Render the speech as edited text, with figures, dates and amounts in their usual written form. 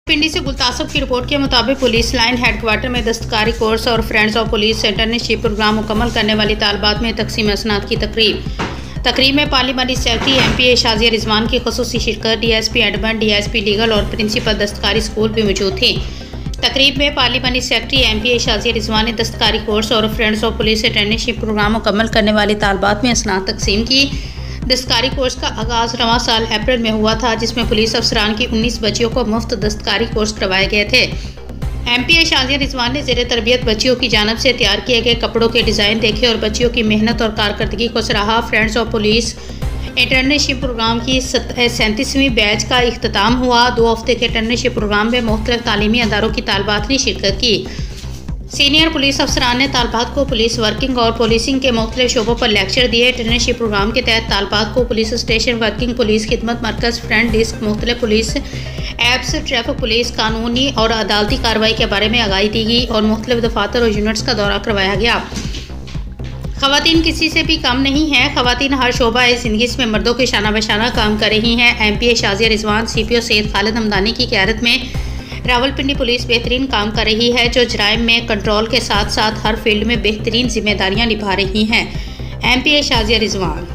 पिंडी से गुलतासब की रिपोर्ट के मुताबिक पुलिस लाइन हेडक्वार्टर में दस्तकारी कोर्स और friends of police internship program मुकम्मल करने वाली तालबात में तकसीम असनाद की तकरीब में पार्लिमानी सेक्रेटरी MPA शाजिया रिजवान की खुसूसी शिरकत, DSP एडमन, DSP लीगल और प्रिंसिपल दस्तकारी स्कूल भी मौजूद थी। तकरीब में पार्लिमानी सेक्रेटरी MPA शाजिया रिजवान ने दस्तकारी कोर्स और friends of police internship program मुकम्मल करने वाली तालबात में असनाद तकसीम की। दस्तकारी कोर्स का आगाज़ रवां साल अप्रैल में हुआ था, जिसमें पुलिस अफसरान की 19 बच्चियों को मुफ्त दस्तकारी कोर्स करवाए गए थे। MPA शाजिया रिजवान ने ज़ेरे तरबियत बच्चियों की जानब से तैयार किए गए कपड़ों के डिज़ाइन देखे और बच्चियों की मेहनत और कारकर्दगी को सराहा। Friends of police internship program की 37वीं बैच का इख्तिताम हुआ। 2 हफ्ते के इंटर्नशिप प्रोग्राम में मुख्तलिफ तालीमी अदारों की तालबात ने शिरकत की। सीनियर पुलिस अफसरान ने तालबात को पुलिस वर्किंग और पुलिसिंग के मुख्तलिफ शोबों पर लेक्चर दिए। इंटर्नशिप प्रोग्राम के तहत तालबात को पुलिस स्टेशन, वर्किंग पुलिस खिदमत मरकज़, फ्रंट डेस्क, मुख्तलिफ पुलिस एप्स, ट्रैफिक पुलिस, कानूनी और अदालती कार्रवाई के बारे में आगाही दी गई और मुख्तलिफ दफातर और यूनिट्स का दौरा करवाया गया। ख़वातीन किसी से भी कम नहीं हैं। ख़वातीन हर शोबा ज़िंदगी में मर्दों के शाना बशाना काम कर रही हैं। MPA शाजिया रिजवान CPO सैयद खालिद हमदानी की क़यादत में रावलपिंडी पुलिस बेहतरीन काम कर रही है, जो जराइम में कंट्रोल के साथ साथ हर फील्ड में बेहतरीन जिम्मेदारियां निभा रही हैं। MPA शाजिया रिजवान।